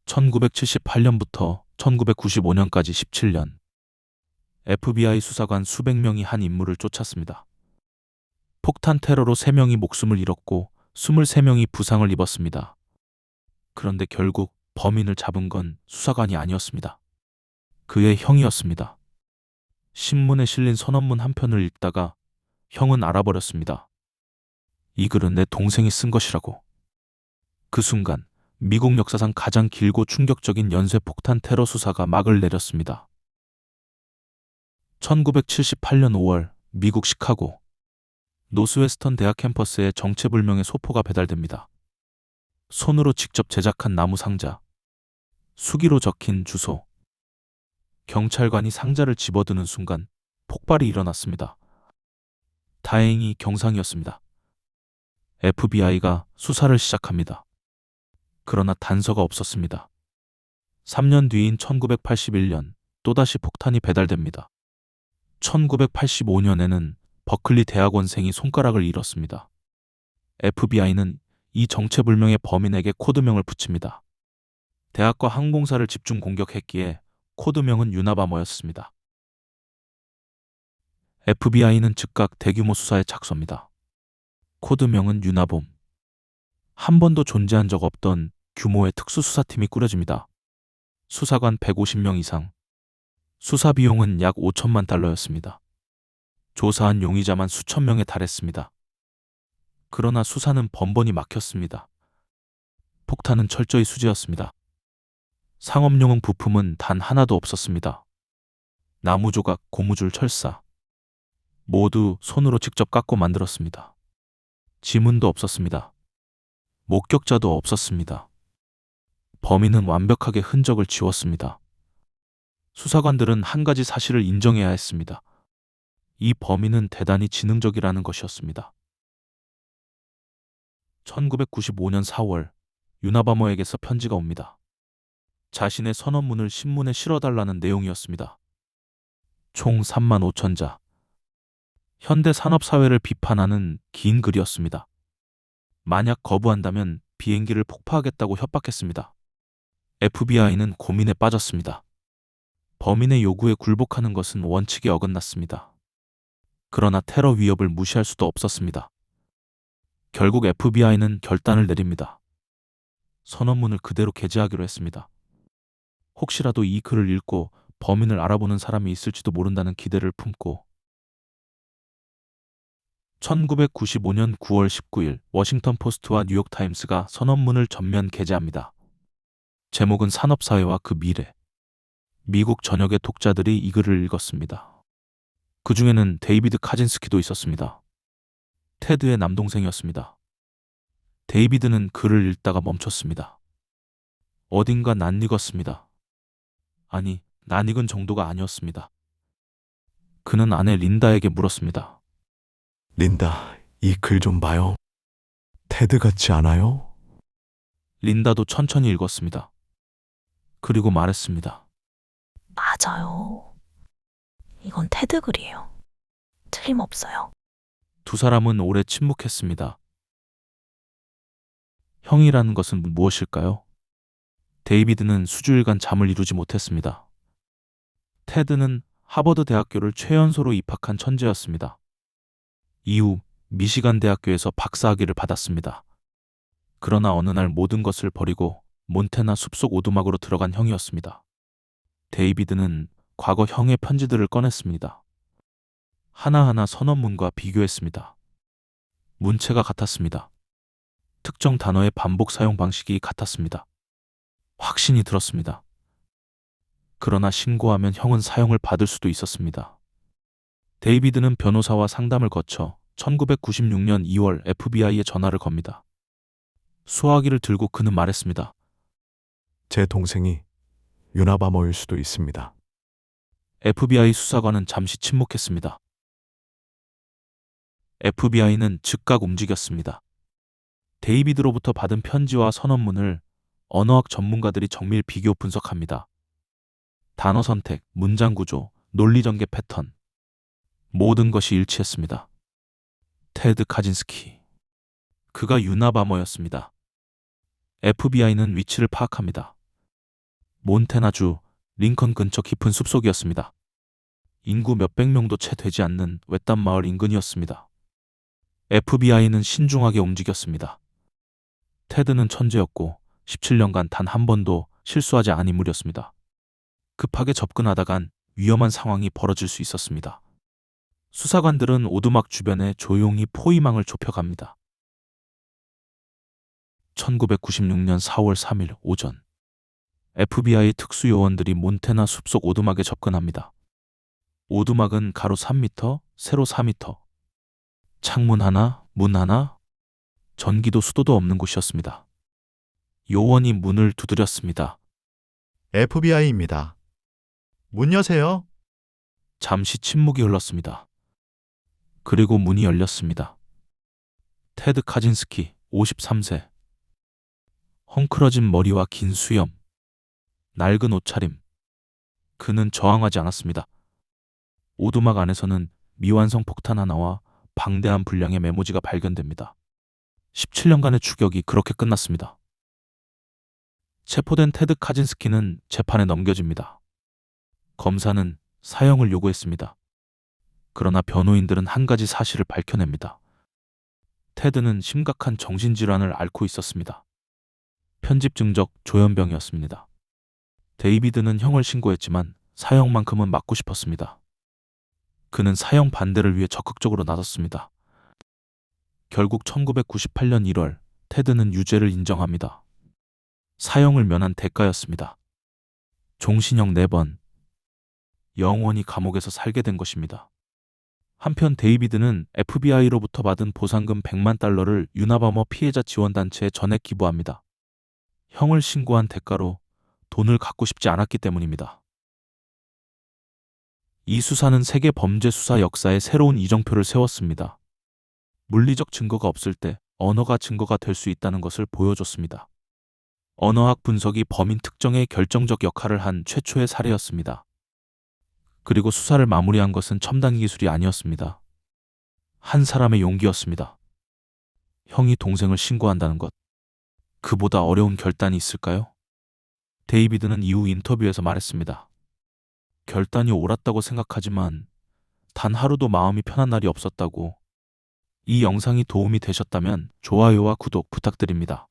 1978년부터 1995년까지 17년, FBI 수사관 수백 명이 한 인물을 쫓았습니다. 폭탄 테러로 3명이 목숨을 잃었고 23명이 부상을 입었습니다. 그런데 결국 범인을 잡은 건 수사관이 아니었습니다. 그의 형이었습니다. 신문에 실린 선언문 한 편을 읽다가 형은 알아버렸습니다. 이 글은 내 동생이 쓴 것이라고. 그 순간 미국 역사상 가장 길고 충격적인 연쇄 폭탄 테러 수사가 막을 내렸습니다. 1978년 5월 미국 시카고 노스웨스턴 대학 캠퍼스에 정체불명의 소포가 배달됩니다. 손으로 직접 제작한 나무 상자, 수기로 적힌 주소. 경찰관이 상자를 집어드는 순간 폭발이 일어났습니다. 다행히 경상이었습니다. FBI가 수사를 시작합니다. 그러나 단서가 없었습니다. 3년 뒤인 1981년 또다시 폭탄이 배달됩니다. 1985년에는 버클리 대학원생이 손가락을 잃었습니다. FBI는 이 정체불명의 범인에게 코드명을 붙입니다. 대학과 항공사를 집중 공격했기에 코드명은 유나바머였습니다. FBI는 즉각 대규모 수사에 착수합니다. 코드명은 유나봄. 한 번도 존재한 적 없던 규모의 특수수사팀이 꾸려집니다. 수사관 150명 이상. 수사 비용은 약 5천만 달러였습니다. 조사한 용의자만 수천 명에 달했습니다. 그러나 수사는 번번이 막혔습니다. 폭탄은 철저히 수지였습니다. 상업용은 부품은 단 하나도 없었습니다. 나무 조각, 고무줄, 철사. 모두 손으로 직접 깎고 만들었습니다. 지문도 없었습니다. 목격자도 없었습니다. 범인은 완벽하게 흔적을 지웠습니다. 수사관들은 한 가지 사실을 인정해야 했습니다. 이 범인은 대단히 지능적이라는 것이었습니다. 1995년 4월, 유나바머에게서 편지가 옵니다. 자신의 선언문을 신문에 실어달라는 내용이었습니다. 총 3만 5천 자. 현대 산업사회를 비판하는 긴 글이었습니다. 만약 거부한다면 비행기를 폭파하겠다고 협박했습니다. FBI는 고민에 빠졌습니다. 범인의 요구에 굴복하는 것은 원칙에 어긋났습니다. 그러나 테러 위협을 무시할 수도 없었습니다. 결국 FBI는 결단을 내립니다. 선언문을 그대로 게재하기로 했습니다. 혹시라도 이 글을 읽고 범인을 알아보는 사람이 있을지도 모른다는 기대를 품고 1995년 9월 19일 워싱턴 포스트와 뉴욕타임스가 선언문을 전면 게재합니다. 제목은 산업사회와 그 미래. 미국 전역의 독자들이 이 글을 읽었습니다. 그 중에는 데이비드 카진스키도 있었습니다. 테드의 남동생이었습니다. 데이비드는 글을 읽다가 멈췄습니다. 어딘가 낯익었습니다. 아니, 낯익은 정도가 아니었습니다. 그는 아내 린다에게 물었습니다. 린다, 이 글 좀 봐요. 테드 같지 않아요? 린다도 천천히 읽었습니다. 그리고 말했습니다. 맞아요. 이건 테드 글이에요. 틀림없어요. 두 사람은 오래 침묵했습니다. 형이라는 것은 무엇일까요? 데이비드는 수주일간 잠을 이루지 못했습니다. 테드는 하버드 대학교를 최연소로 입학한 천재였습니다. 이후 미시간 대학교에서 박사학위를 받았습니다. 그러나 어느 날 모든 것을 버리고 몬태나 숲속 오두막으로 들어간 형이었습니다. 데이비드는 과거 형의 편지들을 꺼냈습니다. 하나하나 선언문과 비교했습니다. 문체가 같았습니다. 특정 단어의 반복 사용 방식이 같았습니다. 확신이 들었습니다. 그러나 신고하면 형은 사형을 받을 수도 있었습니다. 데이비드는 변호사와 상담을 거쳐 1996년 2월 FBI에 전화를 겁니다. 수화기를 들고 그는 말했습니다. 제 동생이 유나바머일 수도 있습니다. FBI 수사관은 잠시 침묵했습니다. FBI는 즉각 움직였습니다. 데이비드로부터 받은 편지와 선언문을 언어학 전문가들이 정밀 비교 분석합니다. 단어 선택, 문장 구조, 논리 전개 패턴. 모든 것이 일치했습니다. 테드 카진스키. 그가 유나바머였습니다. FBI는 위치를 파악합니다. 몬태나주 링컨 근처 깊은 숲속이었습니다. 인구 몇백 명도 채 되지 않는 외딴 마을 인근이었습니다. FBI는 신중하게 움직였습니다. 테드는 천재였고 17년간 단 한 번도 실수하지 않은 인물이었습니다. 급하게 접근하다간 위험한 상황이 벌어질 수 있었습니다. 수사관들은 오두막 주변에 조용히 포위망을 좁혀갑니다. 1996년 4월 3일 오전, FBI 특수요원들이 몬태나 숲속 오두막에 접근합니다. 오두막은 가로 3m, 세로 4m, 창문 하나, 문 하나, 전기도 수도도 없는 곳이었습니다. 요원이 문을 두드렸습니다. FBI입니다. 문 여세요. 잠시 침묵이 흘렀습니다. 그리고 문이 열렸습니다. 테드 카진스키, 53세. 헝클어진 머리와 긴 수염, 낡은 옷차림. 그는 저항하지 않았습니다. 오두막 안에서는 미완성 폭탄 하나와 방대한 분량의 메모지가 발견됩니다. 17년간의 추격이 그렇게 끝났습니다. 체포된 테드 카진스키는 재판에 넘겨집니다. 검사는 사형을 요구했습니다. 그러나 변호인들은 한 가지 사실을 밝혀냅니다. 테드는 심각한 정신질환을 앓고 있었습니다. 편집증적 조현병이었습니다. 데이비드는 형을 신고했지만 사형만큼은 막고 싶었습니다. 그는 사형 반대를 위해 적극적으로 나섰습니다. 결국 1998년 1월 테드는 유죄를 인정합니다. 사형을 면한 대가였습니다. 종신형 4번, 영원히 감옥에서 살게 된 것입니다. 한편 데이비드는 FBI로부터 받은 보상금 100만 달러를 유나바머 피해자 지원단체에 전액 기부합니다. 형을 신고한 대가로 돈을 갖고 싶지 않았기 때문입니다. 이 수사는 세계 범죄 수사 역사에 새로운 이정표를 세웠습니다. 물리적 증거가 없을 때 언어가 증거가 될 수 있다는 것을 보여줬습니다. 언어학 분석이 범인 특정에 결정적 역할을 한 최초의 사례였습니다. 그리고 수사를 마무리한 것은 첨단 기술이 아니었습니다. 한 사람의 용기였습니다. 형이 동생을 신고한다는 것. 그보다 어려운 결단이 있을까요? 데이비드는 이후 인터뷰에서 말했습니다. 결단이 옳았다고 생각하지만 단 하루도 마음이 편한 날이 없었다고. 이 영상이 도움이 되셨다면 좋아요와 구독 부탁드립니다.